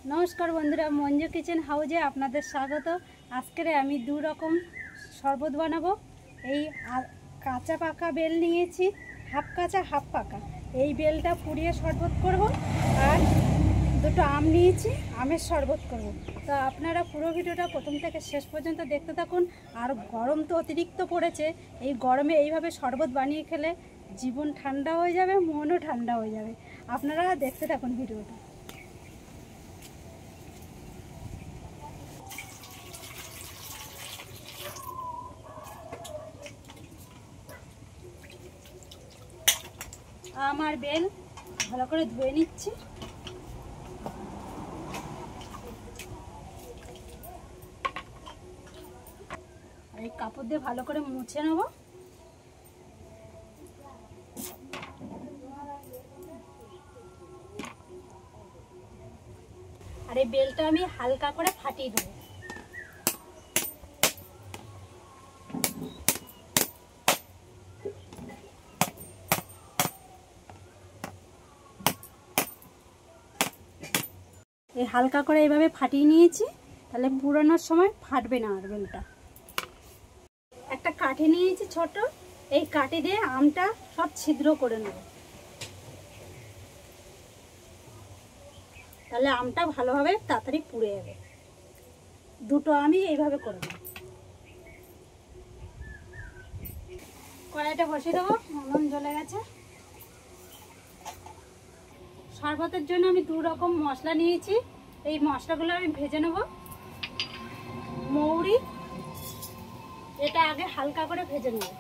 नमस्कार बंधुरा मंजू किचेन हाउजे आपनादेर स्वागत। आजके आमी दो रकम शरबत बनाबो। काँचा पाका बेल निয়েছি, हाफ काँचा हाफ पाका। এই বেলটা পুড়িয়ে শরবত করব আর দুটো আম নিয়েছি, আমের শরবত করব। তো আপনারা পুরো ভিডিওটা প্রথম থেকে শেষ পর্যন্ত দেখতে থাকুন। আর গরম তো অতিরিক্ত পড়েছে, এই গরমে এইভাবে শরবত বানিয়ে খেলে জীবন ঠান্ডা হয়ে যাবে, মনও ঠান্ডা হয়ে যাবে। আপনারা দেখতে থাকুন ভিডিওটা। আমার বেল ভালো করে ধুয়ে নিচ্ছি। এই কাপড় দিয়ে ভালো করে মুছে নেব। আর এই বেলটা আমি হালকা করে ফাটিয়ে দেবো। এই হালকা করে এইভাবে ফাটিয়ে নিয়েছি, তাহলে পুরানোর সময় ফাটবে না আর বেলটা। একটা কাঠি নিয়েছি ছোট, এই কাঠি দিয়ে আমটা সব ছিদ্র করে নেব, তাহলে আমটা ভালোভাবে তাড়াতাড়ি পুড়ে যাবে। দুটো আমি এইভাবে করে নেব। কড়াইটা বসিয়ে দেবো, নুন জ্বলে গেছে। শরবতের জন্য আমি দু রকম মশলা নিয়েছি, এই মশলাগুলো আমি ভেজে নেব। মৌরি, এটা আগে হালকা করে ভেজে নেব।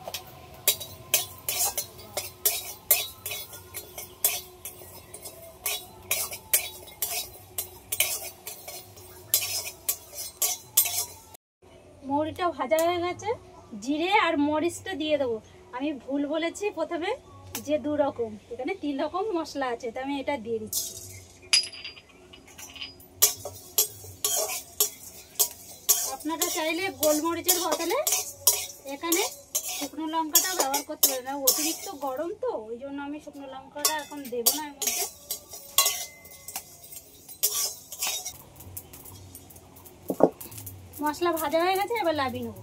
মৌরিটা ভাজা হয়ে গেছে, জিরে আর মরিচটা দিয়ে দেবো। আমি ভুল বলেছি প্রথমে যে দু রকম, এখানে তিন রকম মশলা আছে, তো আমি এটা দিয়ে দিচ্ছি। আপনারা চাইলে গোলমরিচের বদলে এখানে শুকনো লঙ্কাটা ব্যবহার করতে পারেন। অতিরিক্ত গরম তো, ওই জন্য আমি শুকনো লঙ্কাটা এখন দেবো না এর মধ্যে। মশলা ভাজা হয়ে গেছে, এবার নামিয়ে নেব।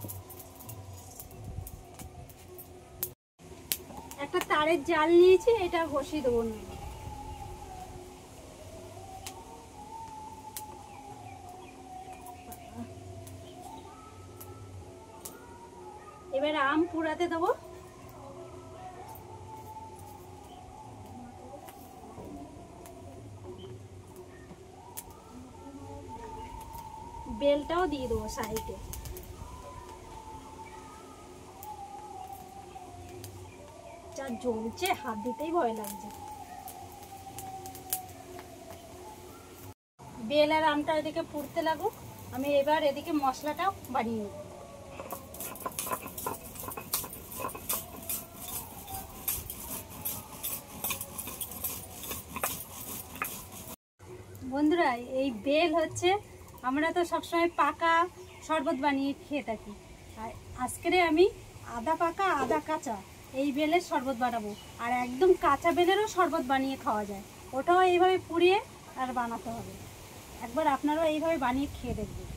একটা তারের জাল নিয়েছি, এটা বসিয়ে দেবো। এবার আম পুড়াতে দেবো। বেলটাও দিয়ে দেবো সাইডে। যা জ্বলছে, হাত দিতেই ভয় লাগছে। বেল আর আমটা এদিকে পুড়তে লাগুক, আমি এবার এদিকে মশলাটাও বানিয়ে নেব। বন্ধুরা, এই বেল হচ্ছে, আমরা তো সবসময় পাকা শরবত বানিয়ে খেয়ে থাকি, আর আজকে আমি আধা পাকা আধা কাঁচা এই বেলের শরবত বানাবো। আর একদম কাঁচা বেলেরও শরবত বানিয়ে খাওয়া যায়, ওটাও এইভাবে পুড়িয়ে আর বানাতে হবে। একবার আপনারাও এইভাবে বানিয়ে খেয়ে দেখবেন।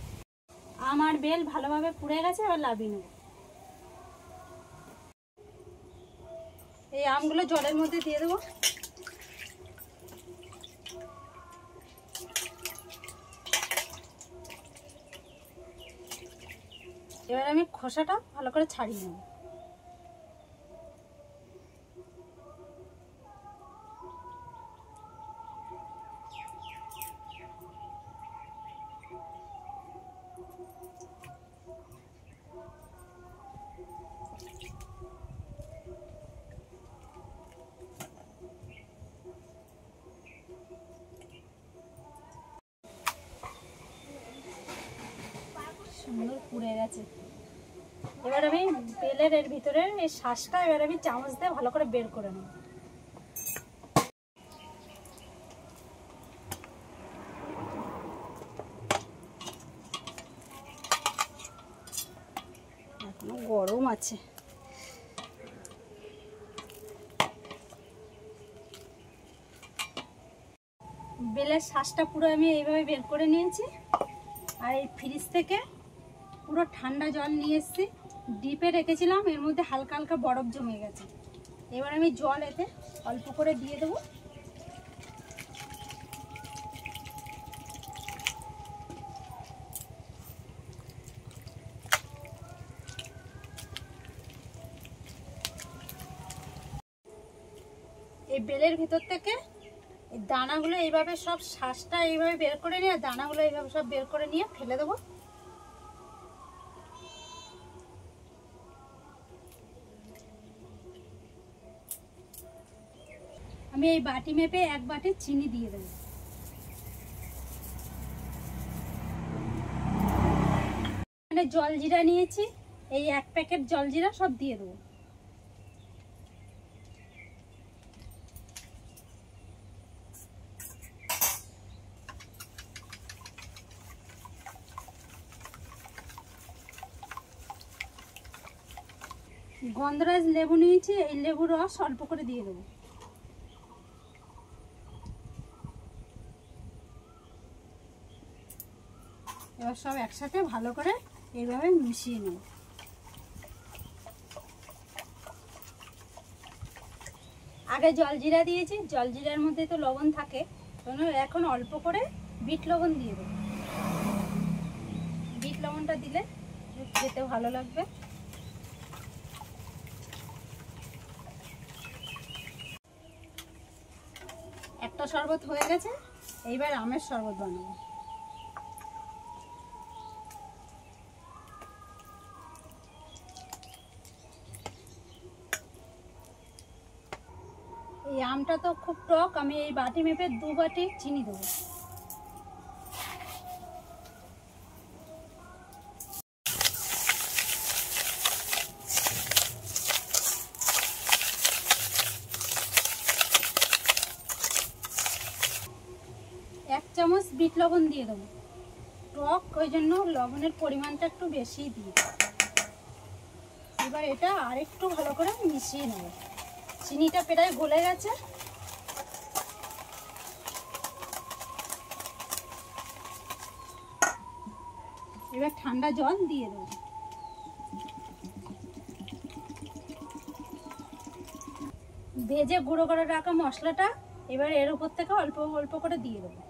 আমার বেল ভালোভাবে পুড়ে গেছে, এবার নামিয়ে নেব। এই আমগুলো জলের মধ্যে দিয়ে দেবো। এবার আমি খোসাটা ভালো করে ছাড়িয়ে নেব। সুন্দর পুড়ে গেছে। এবার আমি বেলের এর ভিতরে এই শাঁসটা এবার আমি চামচ দিয়ে ভালো করে বের করে নেব। এখনো গরম আছে। বেলের শ্বাসটা পুরো আমি এইভাবে বের করে নিয়েছি। আর এই ফ্রিজ থেকে পুরো ঠান্ডা জল নিয়ে এসেছি, ডিপে রেখেছিলাম, এর মধ্যে হালকা হালকা বরফ জমে গেছে। এবার আমি জল এতে অল্প করে দিয়ে দেবো। এই বেলের ভিতর থেকে এই দানাগুলো এইভাবে সব শ্বাসটা এইভাবে বের করে নিয়ে, দানাগুলো এইভাবে সব বের করে নিয়ে ফেলে দেবো। আমি এই বাটি মেপে 1 বাটি চিনি দিয়ে দেবো। এখানে জলজিরা নিয়েছি, এই 1 প্যাকেট জলজিরা সব দিয়ে দেবো। গন্ধরাজ লেবু নিয়েছি, এই লেবুর রস অল্প করে দিয়ে দেবো। এবার সব একসাথে ভালো করে এইভাবে মিশিয়ে নেব। আগে জলজিরা দিয়েছি, জলজিরার মধ্যে তো লবণ থাকে, এখন অল্প করে বিট লবণ দিয়ে দেবো। বিট লবণটা দিলে খেতে ভালো লাগবে। একটা শরবত হয়ে গেছে, এইবার আমের শরবত বানাবো। এই আমটা তো খুব টক, আমি এই বাটি মেপে 2 বাটি চিনি দেবো। এক চামচ বিট লবণ দিয়ে দেবো, টক ওই জন্য লবণের পরিমাণটা একটু বেশি দিই। এবার এটা আরেকটু ভালো করে মিশিয়ে নেব। চিনিটা প্রায় গলে গেছে, এবার ঠান্ডা জল দিয়ে দেবো। ভেজে গুঁড়ো করে রাখা মশলাটা এবার এর উপর থেকে অল্প অল্প করে দিয়ে দেবো।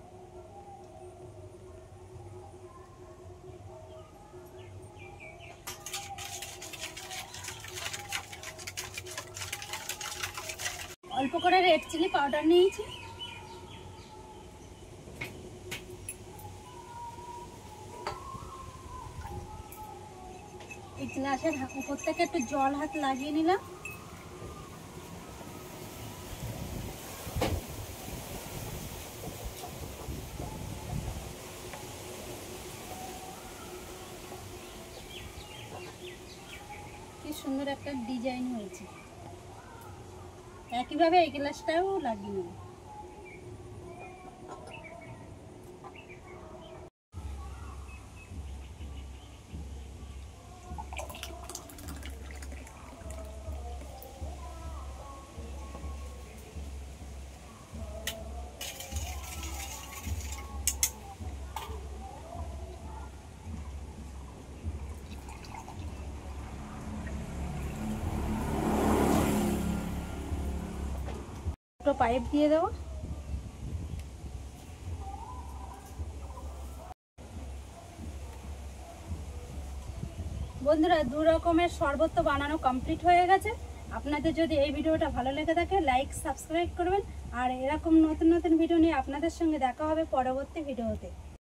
অল্প করে রেড চিলি পাউডার নিয়েছি, এই গ্লাসের উপর থেকে একটু জল হাত লাগিয়ে নিলাম। কি সুন্দর একটা ডিজাইন হয়েছে। একইভাবে এই গ্লাসটাও লাগিয়ে নেব। দুটো পাইপ দিয়ে দেবো। বন্ধুরা, 2 রকমের শরবত তো বানানো কমপ্লিট হয়ে গেছে। আপনাদের যদি এই ভিডিওটা ভালো লেগে থাকে লাইক সাবস্ক্রাইব করবেন, আর এরকম নতুন নতুন ভিডিও নিয়ে আপনাদের সঙ্গে দেখা হবে পরবর্তী ভিডিওতে।